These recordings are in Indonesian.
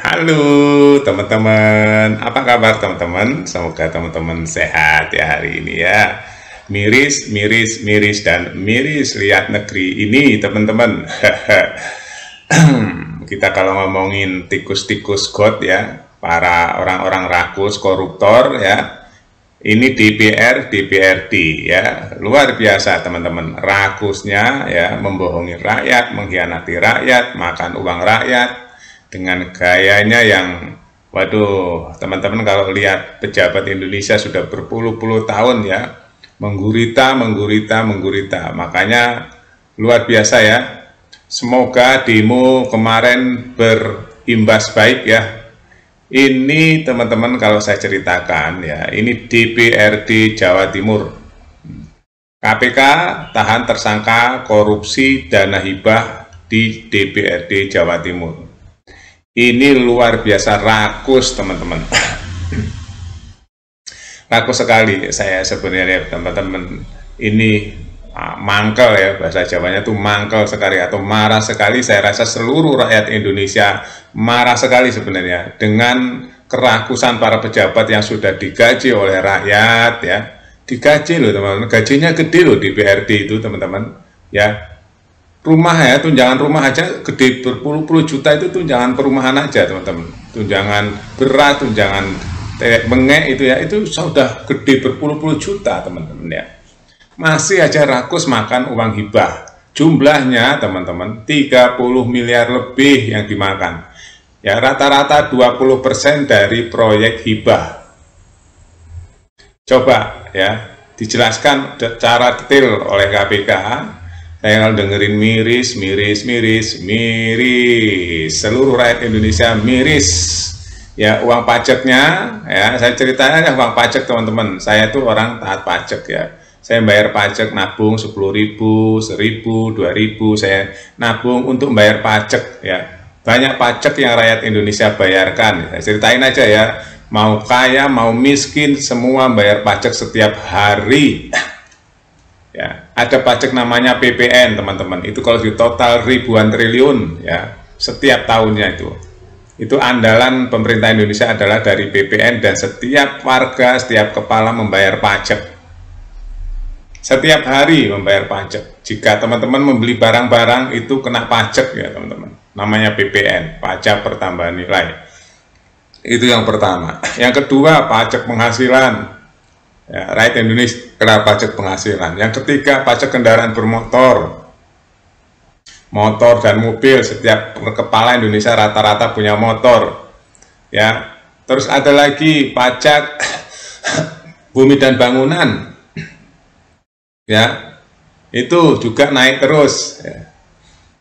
Halo teman-teman, apa kabar teman-teman? Semoga teman-teman sehat ya hari ini ya. Miris, miris, miris, dan miris lihat negeri ini teman-teman. Kita kalau ngomongin tikus-tikus God ya, para orang-orang rakus, koruptor ya, ini DPR, DPRD ya, luar biasa teman-teman. Rakusnya ya, membohongi rakyat, mengkhianati rakyat, makan uang rakyat, dengan gayanya yang waduh teman-teman kalau lihat pejabat Indonesia sudah berpuluh-puluh tahun ya menggurita, menggurita, menggurita, makanya luar biasa ya. Semoga demo kemarin berimbas baik ya. Ini teman-teman kalau saya ceritakan ya, ini DPRD Jawa Timur. KPK tahan tersangka korupsi dana hibah di DPRD Jawa Timur. Ini luar biasa rakus teman-teman. Rakus sekali saya sebenarnya teman-teman. Ini mangkel ya, bahasa Jawanya tuh mangkel sekali atau marah sekali. Saya rasa seluruh rakyat Indonesia marah sekali sebenarnya dengan kerakusan para pejabat yang sudah digaji oleh rakyat ya. Digaji loh teman-teman, gajinya gede loh di BRD itu teman-teman ya. Rumah ya, tunjangan rumah aja gede berpuluh-puluh juta, itu tunjangan perumahan aja teman-teman, tunjangan beras, tunjangan mengek itu ya, itu sudah gede berpuluh-puluh juta teman-teman ya. Masih aja rakus makan uang hibah, jumlahnya teman-teman 30 miliar lebih yang dimakan ya, rata-rata 20% dari proyek hibah. Coba ya dijelaskan secara detail oleh KPK. Saya dengerin miris, miris, miris, miris. Seluruh rakyat Indonesia miris. Ya, uang pajaknya, ya, saya ceritanya ya, uang pajak teman-teman. Saya tuh orang taat pajak ya. Saya bayar pajak nabung 10.000, 1.000, 2.000. Saya nabung untuk bayar pajak ya. Banyak pajak yang rakyat Indonesia bayarkan. Saya ceritain aja ya. Mau kaya, mau miskin, semua bayar pajak setiap hari. Ya, ada pajak namanya PPN teman-teman, itu kalau di total ribuan triliun ya setiap tahunnya itu andalan pemerintah Indonesia adalah dari PPN, dan setiap warga, setiap kepala membayar pajak setiap hari, membayar pajak. Jika teman-teman membeli barang-barang itu kena pajak ya teman-teman, namanya PPN, pajak pertambahan nilai. Itu yang pertama. Yang kedua, pajak penghasilan ya, rakyat Indonesia kena pajak penghasilan. Yang ketiga, pajak kendaraan bermotor, motor dan mobil. Setiap kepala Indonesia rata-rata punya motor ya. Terus ada lagi pajak bumi dan bangunan ya, itu juga naik terus ya.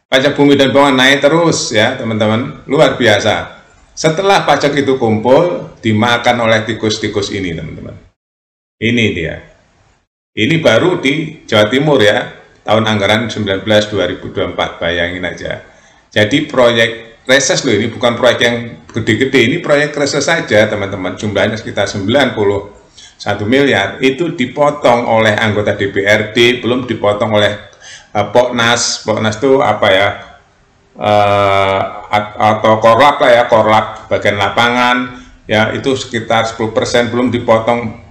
Pajak bumi dan bangunan naik terus ya teman-teman, luar biasa. Setelah pajak itu kumpul, dimakan oleh tikus-tikus ini teman-teman. Ini dia. Ini baru di Jawa Timur ya, tahun anggaran 19 2024, bayangin aja. Jadi proyek reses loh, ini bukan proyek yang gede-gede, ini proyek reses saja teman-teman, jumlahnya sekitar 91 miliar, itu dipotong oleh anggota DPRD, belum dipotong oleh Poknas. Poknas itu apa ya, atau Korlap lah ya, Korlap bagian lapangan ya, itu sekitar 10%, belum dipotong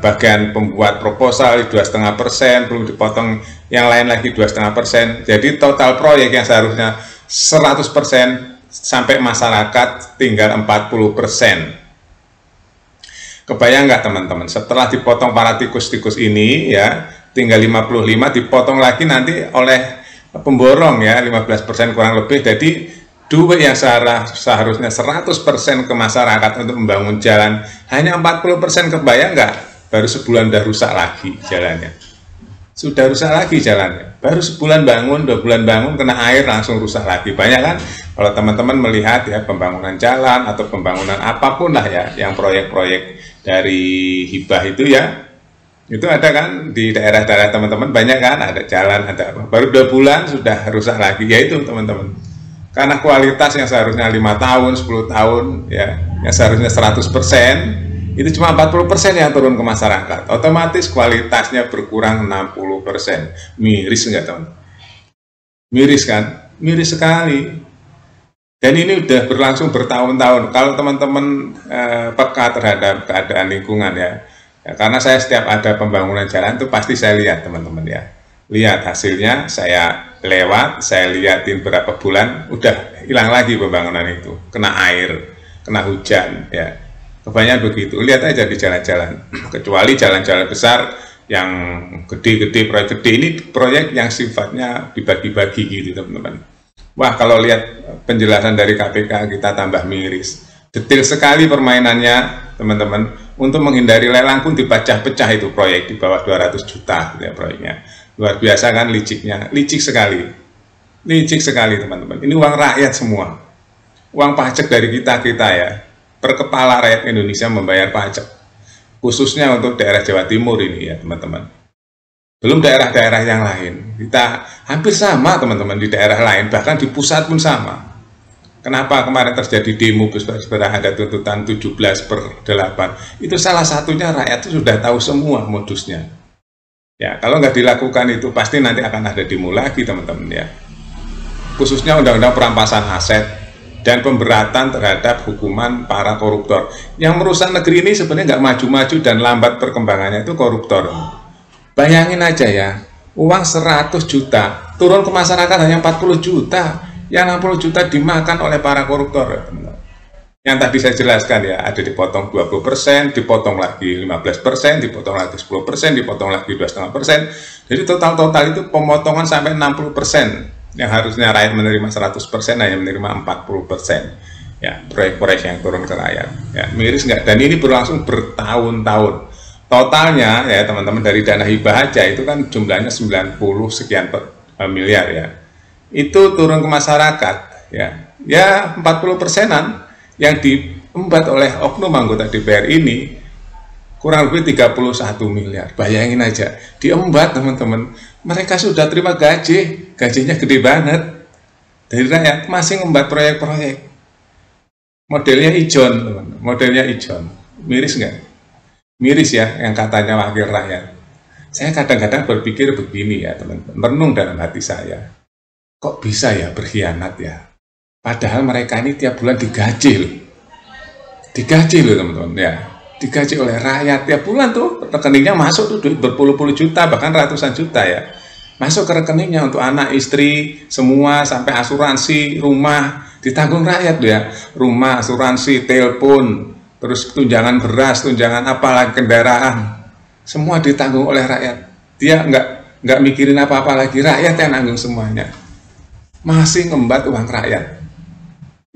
bagian pembuat proposal 2,5%, belum dipotong yang lain lagi 2,5%. Jadi total proyek yang seharusnya 100% sampai masyarakat tinggal 40%. Kebayang nggak teman-teman, setelah dipotong para tikus-tikus ini ya, tinggal 55, dipotong lagi nanti oleh pemborong ya, 15% kurang lebih. Jadi duit yang seharusnya 100% ke masyarakat untuk membangun jalan, hanya 40%. Kebayang nggak? Baru sebulan udah rusak lagi jalannya. Sudah rusak lagi jalannya. Baru sebulan bangun, 2 bulan bangun, kena air langsung rusak lagi. Banyak kan? Kalau teman-teman melihat ya, pembangunan jalan atau pembangunan apapun lah ya, yang proyek-proyek dari hibah itu ya, itu ada kan di daerah-daerah teman-teman, banyak kan, ada jalan, ada apa. Baru 2 bulan sudah rusak lagi. Ya itu teman-teman. Karena kualitas yang seharusnya 5 tahun, 10 tahun, ya, yang seharusnya 100%, itu cuma 40% yang turun ke masyarakat. Otomatis kualitasnya berkurang 60%. Miris nggak teman? Miris kan? Miris sekali. Dan ini udah berlangsung bertahun-tahun. Kalau teman-teman peka terhadap keadaan lingkungan ya, karena saya setiap ada pembangunan jalan itu pasti saya lihat teman-teman ya. Lihat hasilnya, saya lewat, saya liatin berapa bulan, udah hilang lagi pembangunan itu. Kena air, kena hujan ya. Kebanyakan begitu. Lihat aja di jalan-jalan. Kecuali jalan-jalan besar yang gede-gede, proyek gede, ini proyek yang sifatnya dibagi-bagi gitu teman-teman. Wah, kalau lihat penjelasan dari KPK kita tambah miris. Detail sekali permainannya, teman-teman. Untuk menghindari lelang pun dipecah-pecah itu proyek di bawah 200 juta gitu ya proyeknya. Luar biasa kan liciknya, licik sekali. Licik sekali teman-teman. Ini uang rakyat semua. Uang pajak dari kita-kita ya. Per kepala rakyat Indonesia membayar pajak. Khususnya untuk daerah Jawa Timur ini ya, teman-teman. Belum daerah-daerah yang lain. Kita hampir sama teman-teman di daerah lain, bahkan di pusat pun sama. Kenapa kemarin terjadi demo setelah ada tuntutan 17/8? Itu salah satunya rakyat itu sudah tahu semua modusnya. Ya, kalau nggak dilakukan itu pasti nanti akan ada demo lagi teman-teman ya. Khususnya undang-undang perampasan aset dan pemberatan terhadap hukuman para koruptor. Yang merusak negeri ini sebenarnya nggak maju-maju dan lambat perkembangannya itu koruptor. Bayangin aja ya, uang 100 juta, turun ke masyarakat hanya 40 juta, yang 60 juta dimakan oleh para koruptor. Yang tadi saya jelaskan ya, ada dipotong 20%, dipotong lagi 15%, dipotong lagi 10%, dipotong lagi 2,5%. Jadi total-total itu pemotongan sampai 60%, yang harusnya rakyat menerima 100%, hanya menerima 40%. Ya, proyek-proyek yang turun ke rakyat. Ya, miris nggak? Dan ini berlangsung bertahun-tahun. Totalnya ya teman-teman dari dana hibah aja itu kan jumlahnya 90 sekian miliar ya. Itu turun ke masyarakat ya 40%-an yang diembat oleh oknum anggota DPR ini kurang lebih 31 miliar. Bayangin aja, diembat teman-teman. Mereka sudah terima gajinya gede banget dari rakyat, masih ngembat proyek-proyek. Modelnya ijon, teman-teman. Modelnya ijon. Miris nggak? Miris ya, yang katanya wakil rakyat. Saya kadang-kadang berpikir begini ya teman-teman, merenung dalam hati saya. Kok bisa ya berkhianat ya? Padahal mereka ini tiap bulan digaji loh. Digaji loh teman-teman ya. Digaji oleh rakyat tiap bulan tuh, rekeningnya masuk tuh duit berpuluh-puluh juta, bahkan ratusan juta ya. Masuk ke rekeningnya untuk anak, istri, semua sampai asuransi, rumah, ditanggung rakyat loh ya. Rumah, asuransi, telepon, terus tunjangan beras, tunjangan apalah kendaraan, semua ditanggung oleh rakyat. Dia nggak mikirin apa-apa lagi, rakyat yang nanggung semuanya. Masih ngembat uang rakyat.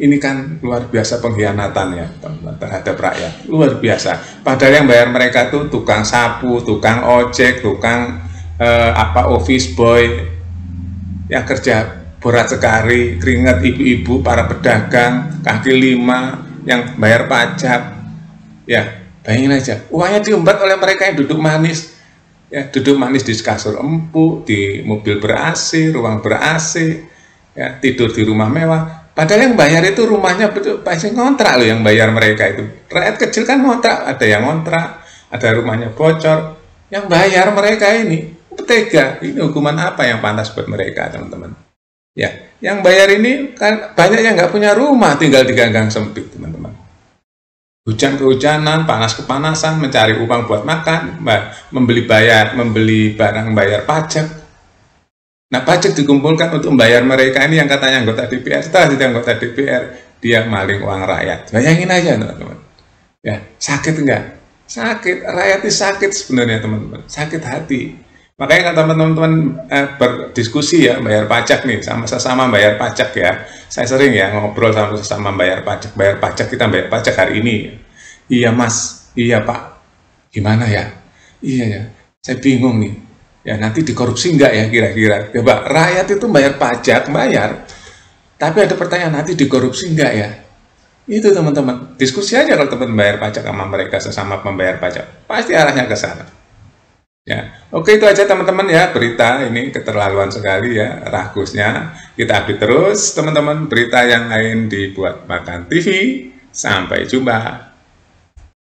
Ini kan luar biasa pengkhianatannya terhadap rakyat, luar biasa. Padahal yang bayar mereka tuh tukang sapu, tukang ojek, tukang office boy, yang kerja berat sekali, keringat ibu-ibu, para pedagang, kaki lima, yang bayar pajak. Ya, bayangin aja, uangnya diembat oleh mereka yang duduk manis. Ya, duduk manis di kasur empuk, di mobil ber-AC, ruang ber-AC, ya, tidur di rumah mewah. Padahal yang bayar itu rumahnya betul pasti ngontrak loh, yang bayar mereka itu. Rakyat kecil kan ngontrak, ada yang ngontrak, ada rumahnya bocor. Yang bayar mereka ini tega. Ini hukuman apa yang pantas buat mereka, teman-teman? Ya, yang bayar ini kan banyak yang nggak punya rumah, tinggal di gang-gang sempit, teman-teman. Hujan kehujanan, panas kepanasan, mencari uang buat makan, membeli barang, bayar pajak. Nah, pajak dikumpulkan untuk membayar mereka ini yang katanya anggota DPR. Setelah jadi anggota DPR, dia maling uang rakyat. Bayangin aja, teman-teman. Ya, sakit enggak? Sakit. Rakyat itu sakit sebenarnya, teman-teman. Sakit hati. Makanya kalau teman-teman berdiskusi ya, bayar pajak nih, sama-sama bayar pajak ya. Saya sering ya ngobrol sama bayar pajak, kita bayar pajak hari ini. Iya mas, iya pak, gimana ya? Iya ya, saya bingung nih. Ya nanti dikorupsi enggak ya kira-kira? Coba rakyat itu bayar pajak, bayar. Tapi ada pertanyaan, nanti dikorupsi enggak ya? Itu teman-teman, diskusi aja kalau teman bayar pajak sama mereka sesama pembayar pajak. Pasti arahnya ke sana. Ya, oke itu aja teman-teman ya, berita ini keterlaluan sekali ya, rakusnya. Kita update terus teman-teman, berita yang lain dibuat Makan TV. Sampai jumpa.